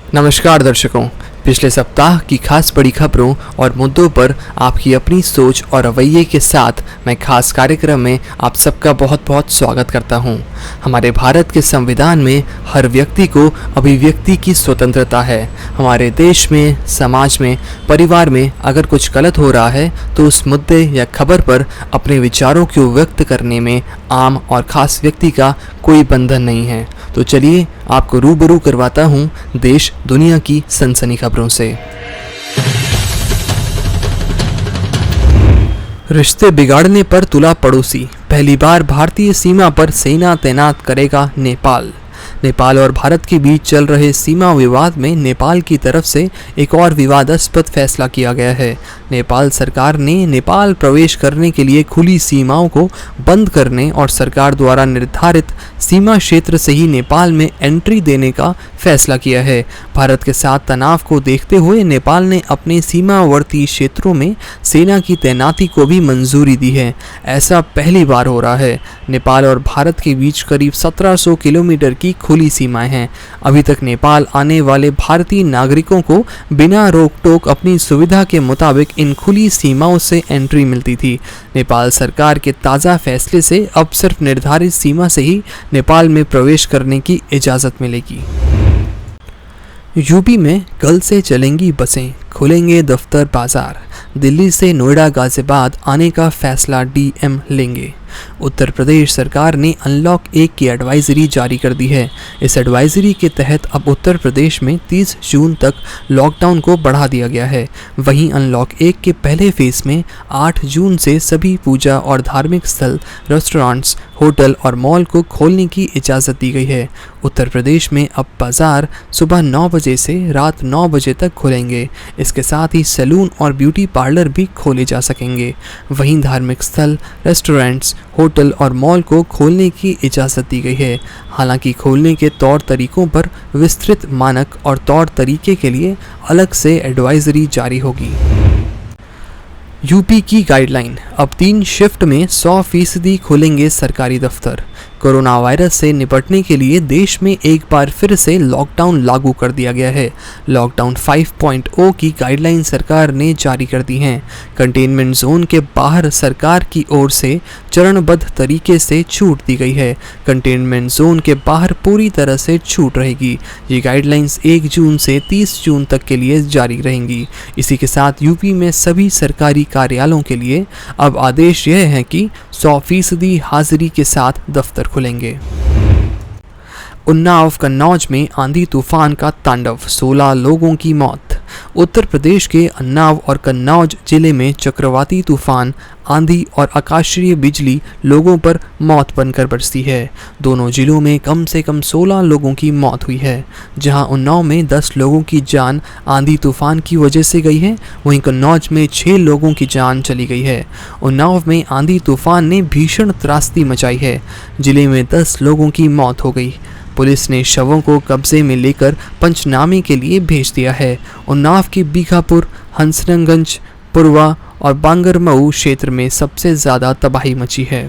नमस्कार दर्शकों, पिछले सप्ताह की खास बड़ी खबरों और मुद्दों पर आपकी अपनी सोच और रवैये के साथ मैं खास कार्यक्रम में आप सबका बहुत बहुत स्वागत करता हूं। हमारे भारत के संविधान में हर व्यक्ति को अभिव्यक्ति की स्वतंत्रता है। हमारे देश में, समाज में, परिवार में अगर कुछ गलत हो रहा है तो उस मुद्दे या खबर पर अपने विचारों को व्यक्त करने में आम और खास व्यक्ति का कोई बंधन नहीं है। तो चलिए आपको रूबरू करवाता हूँ देश दुनिया की सनसनी खबरों से। रिश्ते बिगाड़ने पर तुला पड़ोसी, पहली बार भारतीय सीमा पर सेना तैनात करेगा नेपाल। नेपाल और भारत के बीच चल रहे सीमा विवाद में नेपाल की तरफ से एक और विवादास्पद फैसला किया गया है। नेपाल सरकार ने नेपाल प्रवेश करने के लिए खुली सीमाओं को बंद करने और सरकार द्वारा निर्धारित सीमा क्षेत्र से ही नेपाल में एंट्री देने का फैसला किया है। भारत के साथ तनाव को देखते हुए नेपाल ने अपने सीमावर्ती क्षेत्रों में सेना की तैनाती को भी मंजूरी दी है। ऐसा पहली बार हो रहा है। नेपाल और भारत के बीच करीब 1700 किलोमीटर की खुली सीमाएं हैं। अभी तक नेपाल आने वाले भारतीय नागरिकों को बिना रोक टोक अपनी सुविधा के मुताबिक इन खुली सीमाओं से एंट्री मिलती थी। नेपाल सरकार के ताज़ा फैसले से अब सिर्फ निर्धारित सीमा से ही नेपाल में प्रवेश करने की इजाज़त मिलेगी। यूपी में कल से चलेंगी बसें, खुलेंगे दफ्तर बाजार। दिल्ली से नोएडा गाजियाबाद आने का फैसला डीएम लेंगे। उत्तर प्रदेश सरकार ने अनलॉक 1 की एडवाइजरी जारी कर दी है। इस एडवाइजरी के तहत अब उत्तर प्रदेश में 30 जून तक लॉकडाउन को बढ़ा दिया गया है। वहीं अनलॉक 1 के पहले फेज में 8 जून से सभी पूजा और धार्मिक स्थल, रेस्टोरेंट्स, होटल और मॉल को खोलने की इजाज़त दी गई है। उत्तर प्रदेश में अब बाजार सुबह 9 बजे से रात 9 बजे तक खुलेंगे। इसके साथ ही सैलून और ब्यूटी पार्लर भी खोले जा सकेंगे। वहीं धार्मिक स्थल, रेस्टोरेंट्स, होटल और मॉल को खोलने की इजाज़त दी गई है। हालांकि खोलने के तौर तरीकों पर विस्तृत मानक और तौर तरीके के लिए अलग से एडवाइजरी जारी होगी। यूपी की गाइडलाइन, अब 3 शिफ्ट में 100% खुलेंगे सरकारी दफ्तर। कोरोना वायरस से निपटने के लिए देश में एक बार फिर से लॉकडाउन लागू कर दिया गया है। लॉकडाउन 5.0 की गाइडलाइन सरकार ने जारी कर दी हैं। कंटेनमेंट जोन के बाहर सरकार की ओर से चरणबद्ध तरीके से छूट दी गई है। कंटेनमेंट जोन के बाहर पूरी तरह से छूट रहेगी। ये गाइडलाइंस 1 जून से 30 जून तक के लिए जारी रहेंगी। इसी के साथ यूपी में सभी सरकारी कार्यालयों के लिए अब आदेश यह है कि 100% हाजिरी के साथ दफ्तर खुलेंगे। उन्नाव कन्नौज में आंधी तूफान का तांडव, 16 लोगों की मौत। उत्तर प्रदेश के उन्नाव और कन्नौज जिले में चक्रवाती तूफान, आंधी और आकाशीय बिजली लोगों पर मौत बनकर बरसी है। दोनों जिलों में कम से कम 16 लोगों की मौत हुई है। जहां उन्नाव में 10 लोगों की जान आंधी तूफान की वजह से गई है, वहीं कन्नौज में 6 लोगों की जान चली गई है। उन्नाव में आंधी तूफान ने भीषण त्रासदी मचाई है। जिले में 10 लोगों की मौत हो गई। पुलिस ने शवों को कब्जे में लेकर पंचनामे के लिए भेज दिया है। उन्नाव के बीघापुर, हंसरंगगंज, पुरवा और बांगरमऊ क्षेत्र में सबसे ज़्यादा तबाही मची है।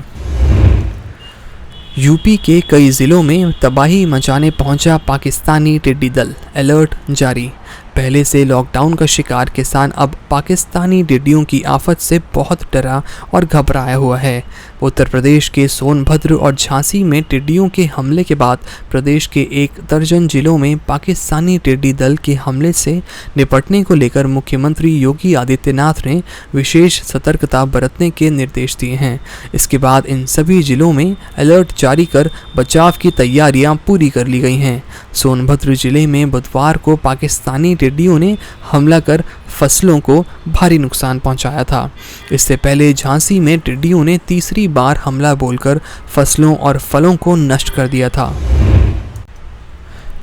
यूपी के कई ज़िलों में तबाही मचाने पहुंचा पाकिस्तानी टिड्डी दल, अलर्ट जारी। पहले से लॉकडाउन का शिकार किसान अब पाकिस्तानी टिड्डियों की आफत से बहुत डरा और घबराया हुआ है। उत्तर प्रदेश के सोनभद्र और झांसी में टिड्डियों के हमले के बाद प्रदेश के 1 दर्जन जिलों में पाकिस्तानी टिड्डी दल के हमले से निपटने को लेकर मुख्यमंत्री योगी आदित्यनाथ ने विशेष सतर्कता बरतने के निर्देश दिए हैं। इसके बाद इन सभी जिलों में अलर्ट जारी कर बचाव की तैयारियां पूरी कर ली गई हैं। सोनभद्र जिले में बुधवार को पाकिस्तानी टिड्डियों ने हमला कर फसलों को भारी नुकसान पहुंचाया था। इससे पहले झांसी में टिड्डियों ने तीसरी बार हमला बोलकर फसलों और फलों को नष्ट कर दिया था।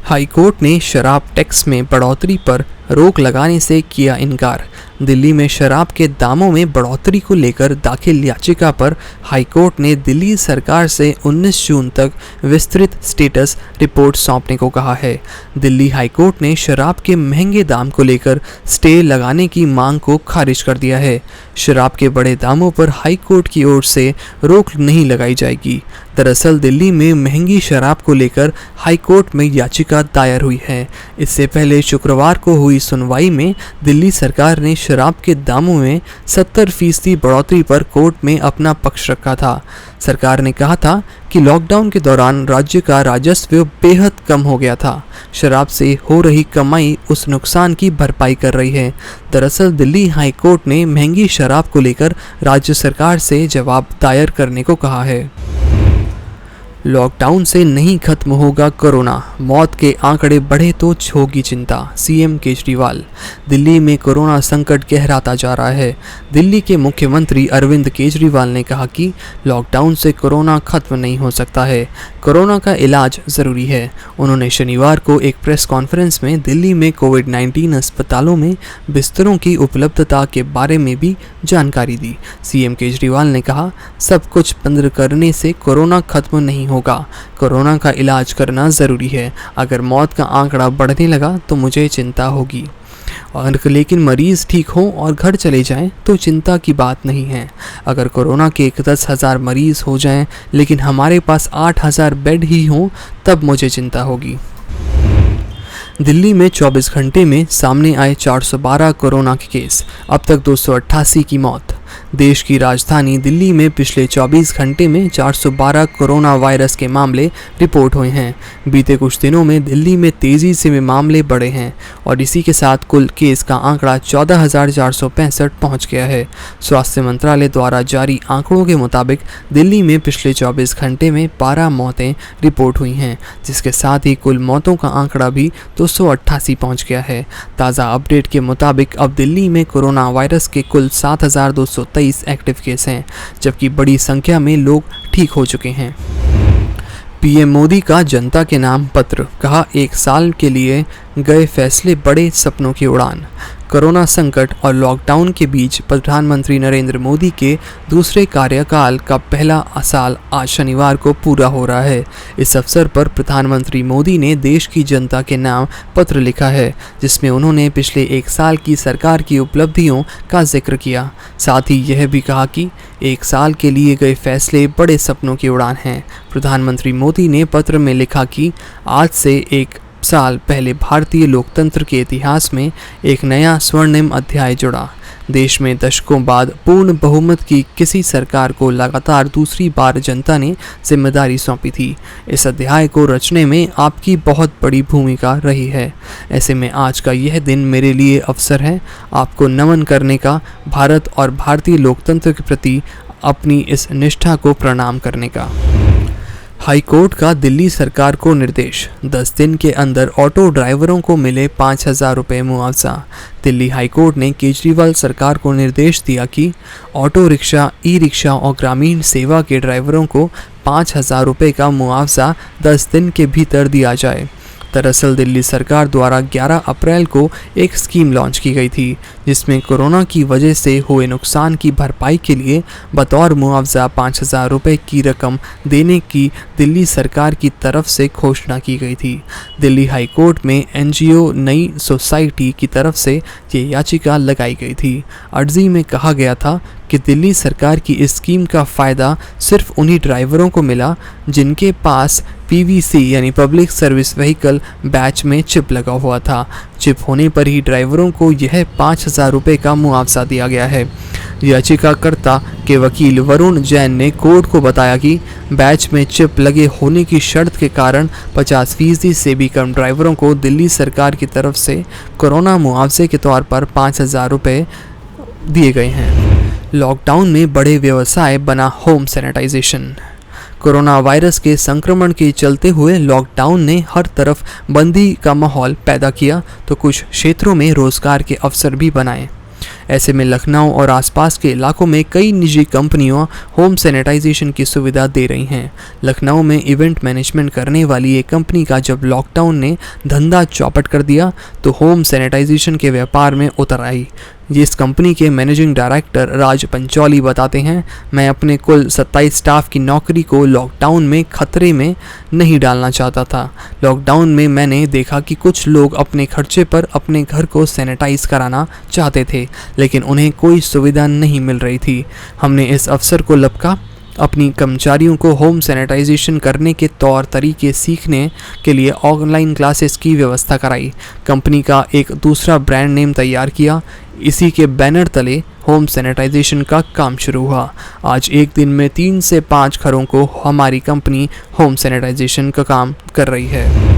हाईकोर्ट ने शराब टैक्स में बढ़ोतरी पर रोक लगाने से किया इनकार। दिल्ली में शराब के दामों में बढ़ोतरी को लेकर दाखिल याचिका पर हाईकोर्ट ने दिल्ली सरकार से 19 जून तक विस्तृत स्टेटस रिपोर्ट सौंपने को कहा है। दिल्ली हाईकोर्ट ने शराब के महंगे दाम को लेकर स्टे लगाने की मांग को खारिज कर दिया है। शराब के बड़े दामों पर हाईकोर्ट की ओर से रोक नहीं लगाई जाएगी। दरअसल दिल्ली में महंगी शराब को लेकर हाईकोर्ट में याचिका दायर हुई है। इससे पहले शुक्रवार को हुई सुनवाई में दिल्ली सरकार ने शराब के दामों में 70% बढ़ोतरी पर कोर्ट में अपना पक्ष रखा था। सरकार ने कहा था कि लॉकडाउन के दौरान राज्य का राजस्व बेहद कम हो गया था। शराब से हो रही कमाई उस नुकसान की भरपाई कर रही है। दरअसल दिल्ली हाई कोर्ट ने महंगी शराब को लेकर राज्य सरकार से जवाब दायर करने को कहा है। लॉकडाउन से नहीं खत्म होगा कोरोना, मौत के आंकड़े बढ़े तो होगी चिंता, सीएम केजरीवाल। दिल्ली में कोरोना संकट गहराता जा रहा है। दिल्ली के मुख्यमंत्री अरविंद केजरीवाल ने कहा कि लॉकडाउन से कोरोना खत्म नहीं हो सकता है, कोरोना का इलाज ज़रूरी है। उन्होंने शनिवार को एक प्रेस कॉन्फ्रेंस में दिल्ली में कोविड-19 अस्पतालों में बिस्तरों की उपलब्धता के बारे में भी जानकारी दी। सीएम केजरीवाल ने कहा, सब कुछ बंद करने से कोरोना खत्म नहीं होगा, कोरोना का इलाज करना ज़रूरी है। अगर मौत का आंकड़ा बढ़ने लगा तो मुझे चिंता होगी, और लेकिन मरीज़ ठीक हों और घर चले जाएं तो चिंता की बात नहीं है। अगर कोरोना के 10,000 मरीज़ हो जाएं लेकिन हमारे पास 8,000 बेड ही हों तब मुझे चिंता होगी। दिल्ली में 24 घंटे में सामने आए 412 कोरोना के केस, अब तक 288 की मौत। देश की राजधानी दिल्ली में पिछले 24 घंटे में 412 कोरोना वायरस के मामले रिपोर्ट हुए हैं। बीते कुछ दिनों में दिल्ली में तेज़ी से मामले बढ़े हैं और इसी के साथ कुल केस का आंकड़ा 14,465 पहुंच गया है। स्वास्थ्य मंत्रालय द्वारा जारी आंकड़ों के मुताबिक दिल्ली में पिछले 24 घंटे में 12 मौतें रिपोर्ट हुई हैं, जिसके साथ ही कुल मौतों का आंकड़ा भी 288 पहुँच गया है। ताज़ा अपडेट के मुताबिक अब दिल्ली में कोरोना वायरस के कुल 7,223 एक्टिव केस हैं, जबकि बड़ी संख्या में लोग ठीक हो चुके हैं। पीएम मोदी का जनता के नाम पत्र, कहा 1 साल के लिए गए फैसले बड़े सपनों की उड़ान। कोरोना संकट और लॉकडाउन के बीच प्रधानमंत्री नरेंद्र मोदी के दूसरे कार्यकाल का पहला साल आज शनिवार को पूरा हो रहा है। इस अवसर पर प्रधानमंत्री मोदी ने देश की जनता के नाम पत्र लिखा है, जिसमें उन्होंने पिछले 1 साल की सरकार की उपलब्धियों का जिक्र किया। साथ ही यह भी कहा कि 1 साल के लिए गए फैसले बड़े सपनों की उड़ान हैं। प्रधानमंत्री मोदी ने पत्र में लिखा कि आज से 1 साल पहले भारतीय लोकतंत्र के इतिहास में एक नया स्वर्णिम अध्याय जुड़ा। देश में दशकों बाद पूर्ण बहुमत की किसी सरकार को लगातार दूसरी बार जनता ने जिम्मेदारी सौंपी थी। इस अध्याय को रचने में आपकी बहुत बड़ी भूमिका रही है। ऐसे में आज का यह दिन मेरे लिए अवसर है आपको नमन करने का, भारत और भारतीय लोकतंत्र के प्रति अपनी इस निष्ठा को प्रणाम करने का। हाईकोर्ट का दिल्ली सरकार को निर्देश, 10 दिन के अंदर ऑटो ड्राइवरों को मिले 5,000 रुपये मुआवजा। दिल्ली हाईकोर्ट ने केजरीवाल सरकार को निर्देश दिया कि ऑटो रिक्शा, ई रिक्शा और ग्रामीण सेवा के ड्राइवरों को 5,000 रुपये का मुआवजा 10 दिन के भीतर दिया जाए। दरअसल दिल्ली सरकार द्वारा 11 अप्रैल को एक स्कीम लॉन्च की गई थी, जिसमें कोरोना की वजह से हुए नुकसान की भरपाई के लिए बतौर मुआवजा 5,000 रुपये की रकम देने की दिल्ली सरकार की तरफ से घोषणा की गई थी। दिल्ली हाई कोर्ट में एनजीओ नई सोसाइटी की तरफ से ये याचिका लगाई गई थी। अर्जी में कहा गया था कि दिल्ली सरकार की इस स्कीम का फ़ायदा सिर्फ उन्हीं ड्राइवरों को मिला जिनके पास पीवीसी यानी पब्लिक सर्विस व्हीकल बैच में चिप लगा हुआ था। चिप होने पर ही ड्राइवरों को यह 5,000 रुपये का मुआवजा दिया गया है। याचिकाकर्ता के वकील वरुण जैन ने कोर्ट को बताया कि बैच में चिप लगे होने की शर्त के कारण 50% से भी कम ड्राइवरों को दिल्ली सरकार की तरफ से कोरोना मुआवजे के तौर पर 5,000 रुपये दिए गए हैं। लॉकडाउन में बड़े व्यवसाय बना होम सैनिटाइजेशन। कोरोना वायरस के संक्रमण के चलते हुए लॉकडाउन ने हर तरफ बंदी का माहौल पैदा किया तो कुछ क्षेत्रों में रोजगार के अवसर भी बनाए। ऐसे में लखनऊ और आसपास के इलाकों में कई निजी कंपनियां होम सैनिटाइजेशन की सुविधा दे रही हैं। लखनऊ में इवेंट मैनेजमेंट करने वाली एक कंपनी का जब लॉकडाउन ने धंधा चौपट कर दिया तो होम सैनिटाइजेशन के व्यापार में उतर आई। इस कंपनी के मैनेजिंग डायरेक्टर राज पंचौली बताते हैं, मैं अपने कुल 27 स्टाफ की नौकरी को लॉकडाउन में खतरे में नहीं डालना चाहता था। लॉकडाउन में मैंने देखा कि कुछ लोग अपने खर्चे पर अपने घर को सैनिटाइज कराना चाहते थे, लेकिन उन्हें कोई सुविधा नहीं मिल रही थी। हमने इस अवसर को लपका अपनी कर्मचारियों को होम सैनिटाइजेशन करने के तौर तरीके सीखने के लिए ऑनलाइन क्लासेस की व्यवस्था कराई। कंपनी का एक दूसरा ब्रांड नेम तैयार किया। इसी के बैनर तले होम सैनिटाइजेशन का काम शुरू हुआ। आज एक दिन में 3 से 5 घरों को हमारी कंपनी होम सैनिटाइजेशन का काम कर रही है।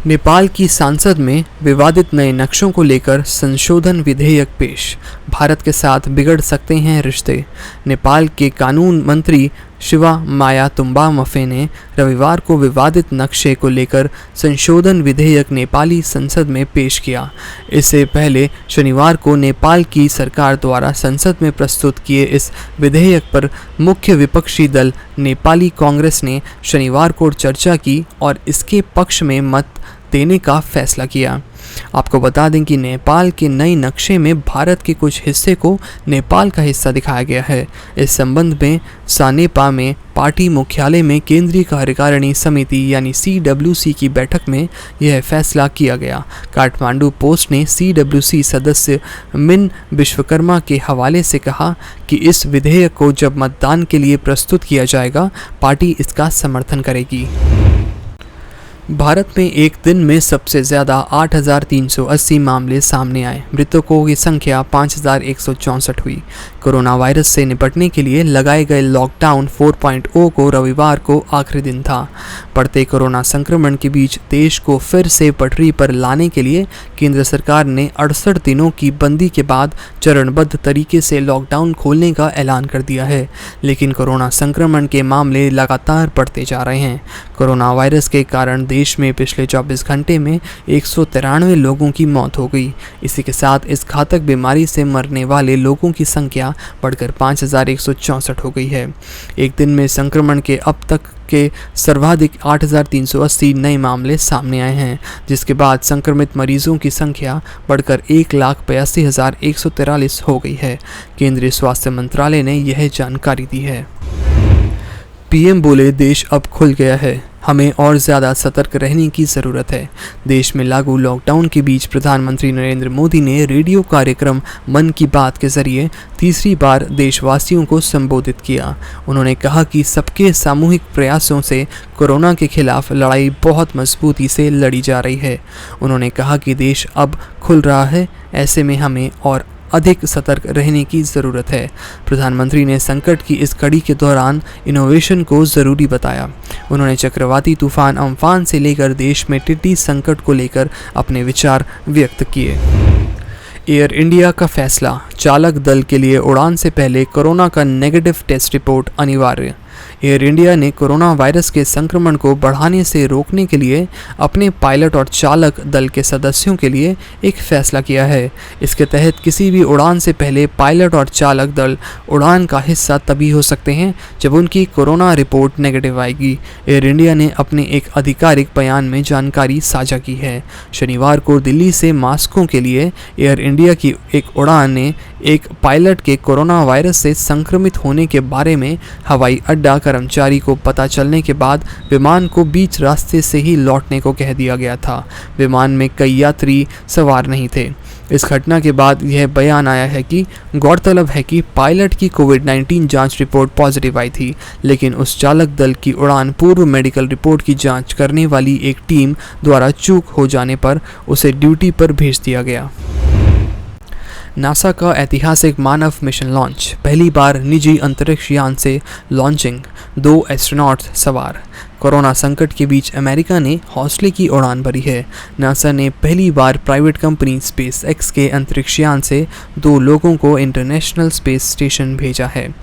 नेपाल की संसद में विवादित नए नक्शों को लेकर संशोधन विधेयक पेश। भारत के साथ बिगड़ सकते हैं रिश्ते। नेपाल के कानून मंत्री शिवा माया तुम्बा मफे ने रविवार को विवादित नक्शे को लेकर संशोधन विधेयक नेपाली संसद में पेश किया। इससे पहले शनिवार को नेपाल की सरकार द्वारा संसद में प्रस्तुत किए इस विधेयक पर मुख्य विपक्षी दल नेपाली कांग्रेस ने शनिवार को चर्चा की और इसके पक्ष में मत देने का फैसला किया। आपको बता दें कि नेपाल के नए नक्शे में भारत के कुछ हिस्से को नेपाल का हिस्सा दिखाया गया है। इस संबंध में सानेपा में पार्टी मुख्यालय में केंद्रीय कार्यकारिणी समिति यानी CWC की बैठक में यह फैसला किया गया। काठमांडू पोस्ट ने CWC सदस्य मिन विश्वकर्मा के हवाले से कहा कि इस विधेयक को जब मतदान के लिए प्रस्तुत किया जाएगा, पार्टी इसका समर्थन करेगी। भारत में एक दिन में सबसे ज़्यादा 8,380 मामले सामने आए। मृतकों की संख्या 5,164 हुई। कोरोना वायरस से निपटने के लिए लगाए गए लॉकडाउन 4.0 को रविवार को आखिरी दिन था। बढ़ते कोरोना संक्रमण के बीच देश को फिर से पटरी पर लाने के लिए केंद्र सरकार ने 68 दिनों की बंदी के बाद चरणबद्ध तरीके से लॉकडाउन खोलने का ऐलान कर दिया है, लेकिन कोरोना संक्रमण के मामले लगातार बढ़ते जा रहे हैं। कोरोना वायरस के कारण देश में पिछले 24 घंटे में 193 लोगों की मौत हो गई। इसी के साथ इस घातक बीमारी से मरने वाले लोगों की संख्या बढ़कर 5,164 हो गई है। एक दिन में संक्रमण के अब तक के सर्वाधिक 8,380 नए मामले सामने आए हैं, जिसके बाद संक्रमित मरीजों की संख्या बढ़कर 1,82,143 हो गई है। केंद्रीय स्वास्थ्य मंत्रालय ने यह जानकारी दी है। पीएम बोले, देश अब खुल गया है, हमें और ज़्यादा सतर्क रहने की ज़रूरत है। देश में लागू लॉकडाउन के बीच प्रधानमंत्री नरेंद्र मोदी ने रेडियो कार्यक्रम मन की बात के जरिए तीसरी बार देशवासियों को संबोधित किया। उन्होंने कहा कि सबके सामूहिक प्रयासों से कोरोना के खिलाफ लड़ाई बहुत मजबूती से लड़ी जा रही है। उन्होंने कहा कि देश अब खुल रहा है, ऐसे में हमें और अधिक सतर्क रहने की ज़रूरत है। प्रधानमंत्री ने संकट की इस घड़ी के दौरान इनोवेशन को ज़रूरी बताया। उन्होंने चक्रवाती तूफान अम्फान से लेकर देश में टिड्डी संकट को लेकर अपने विचार व्यक्त किए। एयर इंडिया का फैसला, चालक दल के लिए उड़ान से पहले कोरोना का नेगेटिव टेस्ट रिपोर्ट अनिवार्य। एयर इंडिया ने कोरोना वायरस के संक्रमण को बढ़ाने से रोकने के लिए अपने पायलट और चालक दल के सदस्यों के लिए एक फैसला किया है। इसके तहत किसी भी उड़ान से पहले पायलट और चालक दल उड़ान का हिस्सा तभी हो सकते हैं जब उनकी कोरोना रिपोर्ट नेगेटिव आएगी। एयर इंडिया ने अपने एक आधिकारिक बयान में जानकारी साझा की है। शनिवार को दिल्ली से मास्को के लिए एयर इंडिया की एक उड़ान ने एक पायलट के कोरोना वायरस से संक्रमित होने के बारे में हवाई अड्डा कर्मचारी को पता चलने के बाद विमान को बीच रास्ते से ही लौटने को कह दिया गया था। विमान में कई यात्री सवार नहीं थे। इस घटना के बाद यह बयान आया है कि गौरतलब है कि पायलट की कोविड-19 जांच रिपोर्ट पॉजिटिव आई थी, लेकिन उस चालक दल की उड़ान पूर्व मेडिकल रिपोर्ट की जांच करने वाली एक टीम द्वारा चूक हो जाने पर उसे ड्यूटी पर भेज दिया गया। नासा का ऐतिहासिक मानव मिशन लॉन्च, पहली बार निजी अंतरिक्ष यान से लॉन्चिंग, 2 एस्ट्रोनॉट्स सवार। कोरोना संकट के बीच अमेरिका ने हौसले की उड़ान भरी है। नासा ने पहली बार प्राइवेट कंपनी स्पेसएक्स के अंतरिक्ष यान से 2 लोगों को इंटरनेशनल स्पेस स्टेशन भेजा है।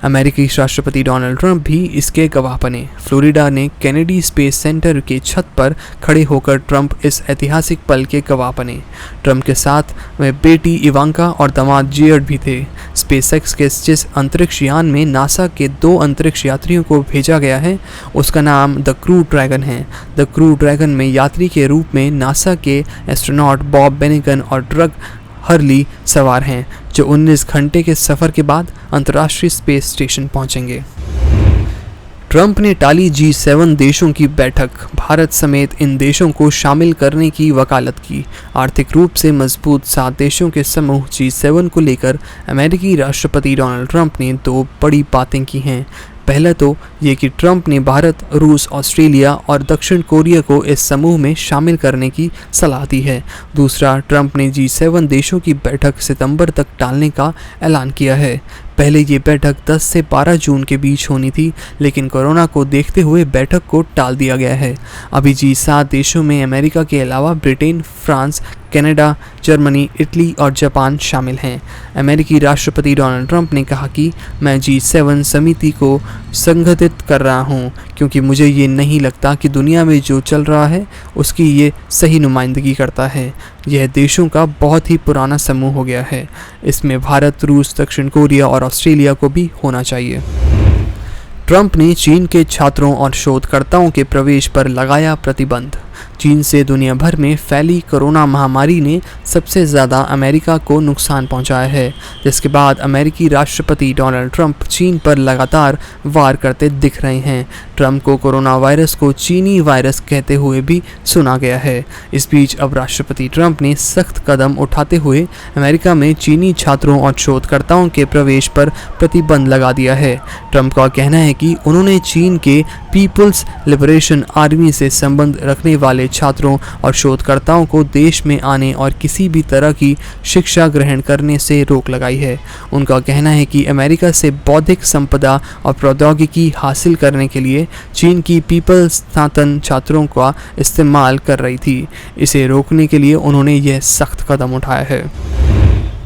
अमेरिकी राष्ट्रपति डोनाल्ड ट्रंप भी इसके गवाह बने। फ्लोरिडा ने केनेडी स्पेस सेंटर के छत पर खड़े होकर ट्रंप इस ऐतिहासिक पल के गवाह बने। ट्रंप के साथ वे बेटी इवांका और दामाद जेयड भी थे। स्पेसएक्स के जिस अंतरिक्ष यान में नासा के 2 अंतरिक्ष यात्रियों को भेजा गया है उसका नाम द क्रू ड्रैगन है। द क्रू ड्रैगन में यात्री के रूप में नासा के एस्ट्रोनॉट बॉब बेनिगन और ड्रग हर्ली सवार हैं, जो 19 घंटे के सफ़र के बाद अंतर्राष्ट्रीय स्पेस स्टेशन पहुंचेंगे। ट्रंप ने टाली G7 देशों की बैठक, भारत समेत इन देशों को शामिल करने की वकालत की। आर्थिक रूप से मजबूत 7 देशों के समूह G7 को लेकर अमेरिकी राष्ट्रपति डोनाल्ड ट्रंप ने 2 बड़ी बातें की हैं। पहला तो ये कि ट्रंप ने भारत, रूस, ऑस्ट्रेलिया और दक्षिण कोरिया को इस समूह में शामिल करने की सलाह दी है। दूसरा, ट्रंप ने G7 देशों की बैठक सितंबर तक टालने का ऐलान किया है। पहले ये बैठक 10 से 12 जून के बीच होनी थी, लेकिन कोरोना को देखते हुए बैठक को टाल दिया गया है। अभी G7 देशों में अमेरिका के अलावा Britain, France, Canada, Germany, Italy और जापान शामिल हैं। अमेरिकी राष्ट्रपति डोनाल्ड ट्रंप ने कहा कि मैं G7 समिति को संगठित कर रहा हूं, क्योंकि मुझे ये नहीं लगता कि दुनिया में जो चल रहा है उसकी ये सही नुमाइंदगी करता है। यह देशों का बहुत ही पुराना समूह हो गया है। इसमें भारत, रूस, दक्षिण कोरिया और ऑस्ट्रेलिया को भी होना चाहिए। ट्रंप ने चीन के छात्रों और शोधकर्ताओं के प्रवेश पर लगाया प्रतिबंध। चीन से दुनिया भर में फैली कोरोना महामारी ने सबसे ज़्यादा अमेरिका को नुकसान पहुंचाया है, जिसके बाद अमेरिकी राष्ट्रपति डोनाल्ड ट्रंप चीन पर लगातार वार करते दिख रहे हैं। ट्रंप को कोरोना वायरस को चीनी वायरस कहते हुए भी सुना गया है। इस बीच अब राष्ट्रपति ट्रंप ने सख्त कदम उठाते हुए अमेरिका में चीनी छात्रों और शोधकर्ताओं के प्रवेश पर प्रतिबंध लगा दिया है। ट्रंप का कहना है कि उन्होंने चीन के पीपुल्स लिबरेशन आर्मी से संबंध रखने वाले छात्रों और शोधकर्ताओं को देश में आने और किसी भी तरह की शिक्षा ग्रहण करने से रोक लगाई है। उनका कहना है कि अमेरिका से बौद्धिक संपदा और प्रौद्योगिकी हासिल करने के लिए चीन की पीपल्स स्नातन छात्रों का इस्तेमाल कर रही थी। इसे रोकने के लिए उन्होंने यह सख्त कदम उठाया है।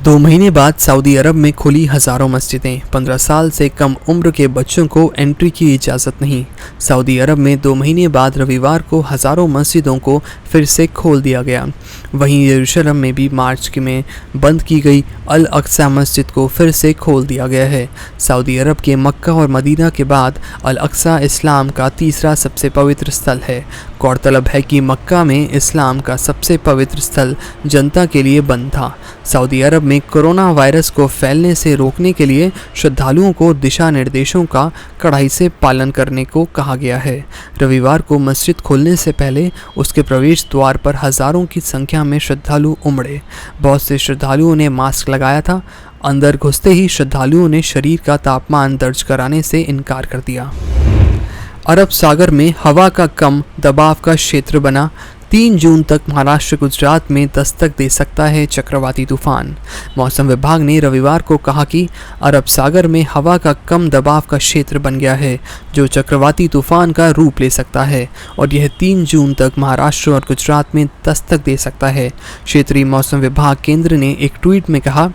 2 महीने बाद सऊदी अरब में खुली हज़ारों मस्जिदें, 15 साल से कम उम्र के बच्चों को एंट्री की इजाज़त नहीं। सऊदी अरब में 2 महीने बाद रविवार को हज़ारों मस्जिदों को फिर से खोल दिया गया। वहीं यरूशलेम में भी मार्च में बंद की गई अल अक्सा मस्जिद को फिर से खोल दिया गया है। सऊदी अरब के मक्का और मदीना के बाद अल अक्सा इस्लाम का तीसरा सबसे पवित्र स्थल है। गौरतलब है कि मक्का में इस्लाम का सबसे पवित्र स्थल जनता के लिए बंद था। सऊदी अरब में कोरोना वायरस को फैलने से रोकने के लिए श्रद्धालुओं को दिशा निर्देशों का कड़ाई से पालन करने को कहा गया है। रविवार को मस्जिद खोलने से पहले उसके प्रवेश द्वार पर हज़ारों की संख्या में श्रद्धालु उमड़े। बहुत से श्रद्धालुओं ने मास्क लगाया था। अंदर घुसते ही श्रद्धालुओं ने शरीर का तापमान दर्ज कराने से इनकार कर दिया। अरब सागर में हवा का कम दबाव का क्षेत्र बना। 3 जून तक महाराष्ट्र, गुजरात में दस्तक दे सकता है चक्रवाती तूफान। मौसम विभाग ने रविवार को कहा कि अरब सागर में हवा का कम दबाव का क्षेत्र बन गया है, जो चक्रवाती तूफान का रूप ले सकता है और यह 3 जून तक महाराष्ट्र और गुजरात में दस्तक दे सकता है। क्षेत्रीय मौसम विभाग केंद्र ने एक ट्वीट में कहा,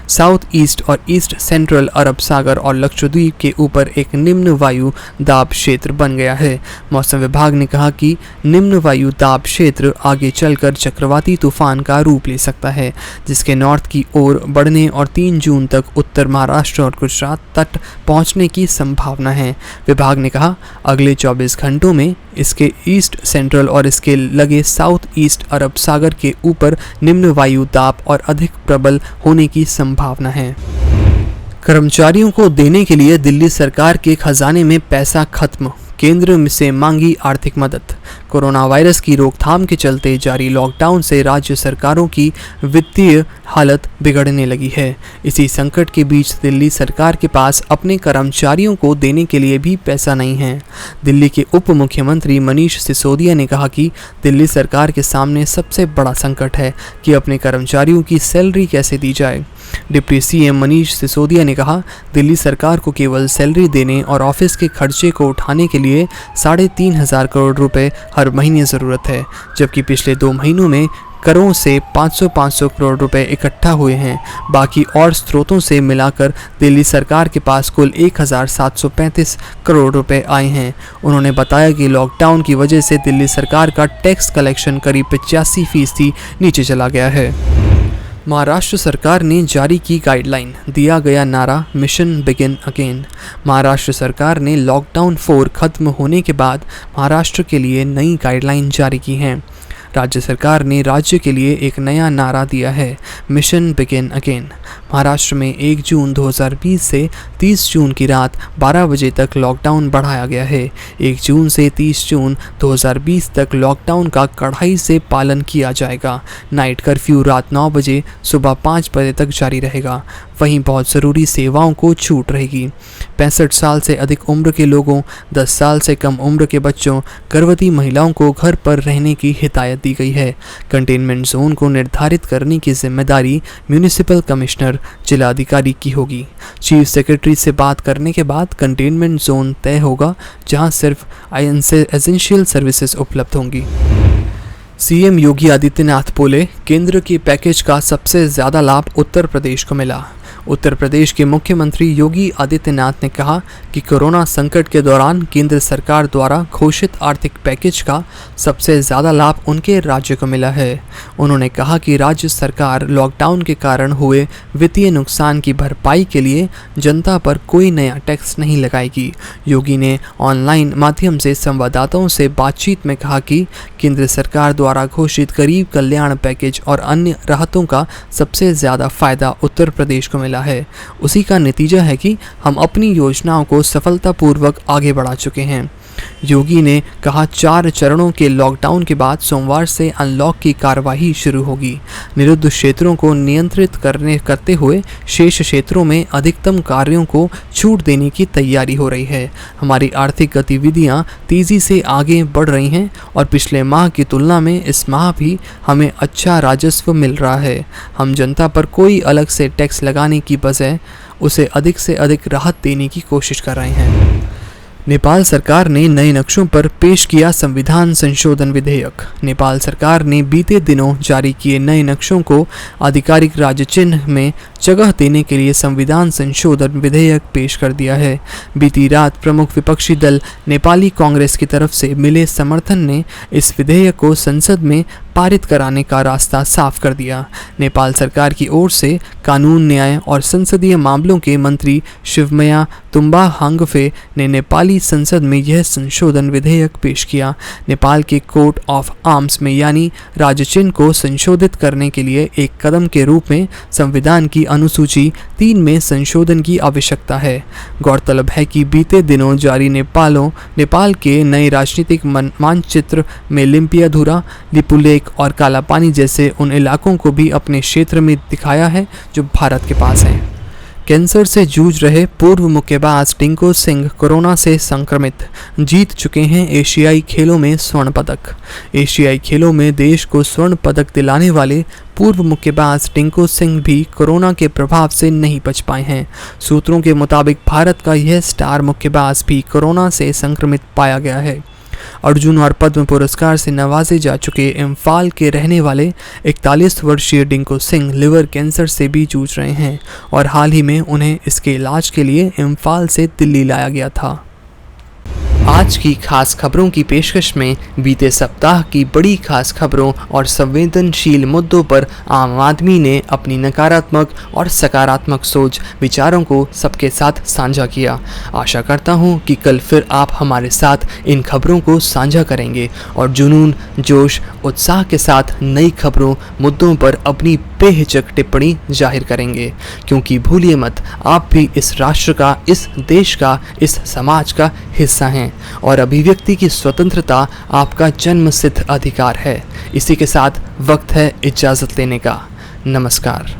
साउथ ईस्ट और ईस्ट सेंट्रल अरब सागर और लक्षद्वीप के ऊपर एक निम्न वायु दाब क्षेत्र बन गया है। मौसम विभाग ने कहा कि निम्न वायु दाब क्षेत्र आगे चलकर चक्रवाती तूफान का रूप ले सकता है, जिसके नॉर्थ की ओर बढ़ने और 3 जून तक उत्तर महाराष्ट्र और गुजरात तट पहुंचने की संभावना है। विभाग ने कहा, अगले 24 घंटों में इसके ईस्ट सेंट्रल और इसके लगे साउथ ईस्ट अरब सागर के ऊपर निम्न वायु दाब और अधिक प्रबल होने की संभावना है। कर्मचारियों को देने के लिए दिल्ली सरकार के खजाने में पैसा खत्म, केंद्र से मांगी आर्थिक मदद। कोरोना वायरस की रोकथाम के चलते जारी लॉकडाउन से राज्य सरकारों की वित्तीय हालत बिगड़ने लगी है। इसी संकट के बीच दिल्ली सरकार के पास अपने कर्मचारियों को देने के लिए भी पैसा नहीं है। दिल्ली के उप मुख्यमंत्री मनीष सिसोदिया ने कहा कि दिल्ली सरकार के सामने सबसे बड़ा संकट है कि अपने कर्मचारियों की सैलरी कैसे दी जाए। डिप्टी सीएम मनीष सिसोदिया ने कहा, दिल्ली सरकार को केवल सैलरी देने और ऑफिस के खर्चे को उठाने के लिए 3,500 करोड़ रुपए हर महीने ज़रूरत है, जबकि पिछले 2 महीनों में करों से 500 करोड़ रुपए इकट्ठा हुए हैं। बाकी और स्रोतों से मिलाकर दिल्ली सरकार के पास कुल 1735 करोड़ रुपए आए हैं। उन्होंने बताया कि लॉकडाउन की वजह से दिल्ली सरकार का टैक्स कलेक्शन करीब 85% नीचे चला गया है। महाराष्ट्र सरकार ने जारी की गाइडलाइन, दिया गया नारा मिशन बिगिन अगेन। महाराष्ट्र सरकार ने लॉकडाउन 4 खत्म होने के बाद महाराष्ट्र के लिए नई गाइडलाइन जारी की हैं। राज्य सरकार ने राज्य के लिए एक नया नारा दिया है, मिशन बिगिन अगेन। महाराष्ट्र में 1 जून 2020 से 30 जून की रात 12 बजे तक लॉकडाउन बढ़ाया गया है। 1 जून से 30 जून 2020 तक लॉकडाउन का कड़ाई से पालन किया जाएगा। नाइट कर्फ्यू रात 9 बजे सुबह 5 बजे तक जारी रहेगा। वहीं बहुत ज़रूरी सेवाओं को छूट रहेगी। 65 साल से अधिक उम्र के लोगों, 10 साल से कम उम्र के बच्चों, गर्भवती महिलाओं को घर पर रहने की हिदायत दी गई है। कंटेनमेंट जोन को निर्धारित करने की जिम्मेदारी म्यूनिसिपल कमिश्नर, जिला अधिकारी की होगी। चीफ सेक्रेटरी से बात करने के बाद कंटेनमेंट जोन तय होगा, जहां सिर्फ एसेंशियल सर्विसेज उपलब्ध होंगी। सीएम योगी आदित्यनाथ बोले, केंद्र के पैकेज का सबसे ज़्यादा लाभ उत्तर प्रदेश को मिला। उत्तर प्रदेश के मुख्यमंत्री योगी आदित्यनाथ ने कहा कि कोरोना संकट के दौरान केंद्र सरकार द्वारा घोषित आर्थिक पैकेज का सबसे ज़्यादा लाभ उनके राज्य को मिला है। उन्होंने कहा कि राज्य सरकार लॉकडाउन के कारण हुए वित्तीय नुकसान की भरपाई के लिए जनता पर कोई नया टैक्स नहीं लगाएगी। योगी ने ऑनलाइन माध्यम से संवाददाताओं से बातचीत में कहा कि केंद्र सरकार द्वारा घोषित गरीब कल्याण पैकेज और अन्य राहतों का सबसे ज़्यादा फायदा उत्तर प्रदेश को मिला है। उसी का नतीजा है कि हम अपनी योजनाओं को सफलतापूर्वक आगे बढ़ा चुके हैं। योगी ने कहा, 4 चरणों के लॉकडाउन के बाद सोमवार से अनलॉक की कार्यवाही शुरू होगी। निरुद्ध क्षेत्रों को नियंत्रित करते हुए शेष क्षेत्रों में अधिकतम कार्यों को छूट देने की तैयारी हो रही है। हमारी आर्थिक गतिविधियां तेजी से आगे बढ़ रही हैं और पिछले माह की तुलना में इस माह भी हमें अच्छा राजस्व मिल रहा है। हम जनता पर कोई अलग से टैक्स लगाने की बजाय उसे अधिक से अधिक राहत देने की कोशिश कर रहे हैं। नेपाल सरकार ने नए नक्शों पर पेश किया संविधान संशोधन विधेयक। नेपाल सरकार ने बीते दिनों जारी किए नए नक्शों को आधिकारिक राज्य चिन्ह में जगह देने के लिए संविधान संशोधन विधेयक पेश कर दिया है। बीती रात प्रमुख विपक्षी दल नेपाली कांग्रेस की तरफ से मिले समर्थन ने इस विधेयक को संसद में पारित कराने का रास्ता साफ कर दिया। नेपाल सरकार की ओर से कानून, न्याय और संसदीय मामलों के मंत्री शिवमया तुम्बा हांगफे ने नेपाली संसद में यह संशोधन विधेयक पेश किया। नेपाल के कोर्ट ऑफ आर्म्स में यानी राज्य चिन्ह को संशोधित करने के लिए एक कदम के रूप में संविधान की अनुसूची 3 में संशोधन की आवश्यकता है। गौरतलब है कि बीते दिनों जारी नेपाल के नए राजनीतिक मानचित्र में लिम्पियाधुरा, लिपुलेख और कालापानी जैसे उन इलाकों को भी अपने क्षेत्र में दिखाया है जो भारत के पास हैं। कैंसर से जूझ रहे पूर्व मुक्केबाज टिंकू सिंह कोरोना से संक्रमित, जीत चुके हैं एशियाई खेलों में स्वर्ण पदक। एशियाई खेलों में देश को स्वर्ण पदक दिलाने वाले पूर्व मुक्केबाज टिंकू सिंह भी कोरोना के प्रभाव से नहीं बच पाए हैं। सूत्रों के मुताबिक भारत का यह स्टार मुक्केबाज भी कोरोना से संक्रमित पाया गया है। अर्जुन और पद्म पुरस्कार से नवाजे जा चुके इम्फाल के रहने वाले 41 वर्षीय टिंकू सिंह लिवर कैंसर से भी जूझ रहे हैं और हाल ही में उन्हें इसके इलाज के लिए इम्फाल से दिल्ली लाया गया था। आज की खास खबरों की पेशकश में बीते सप्ताह की बड़ी खास खबरों और संवेदनशील मुद्दों पर आम आदमी ने अपनी नकारात्मक और सकारात्मक सोच विचारों को सबके साथ साझा किया। आशा करता हूं कि कल फिर आप हमारे साथ इन खबरों को साझा करेंगे और जुनून, जोश, उत्साह के साथ नई खबरों, मुद्दों पर अपनी बेहिचक टिप्पणी जाहिर करेंगे, क्योंकि भूलिए मत, आप भी इस राष्ट्र का, इस देश का, इस समाज का हिस्सा हैं और अभिव्यक्ति की स्वतंत्रता आपका जन्मसिद्ध अधिकार है। इसी के साथ वक्त है इजाज़त लेने का। नमस्कार।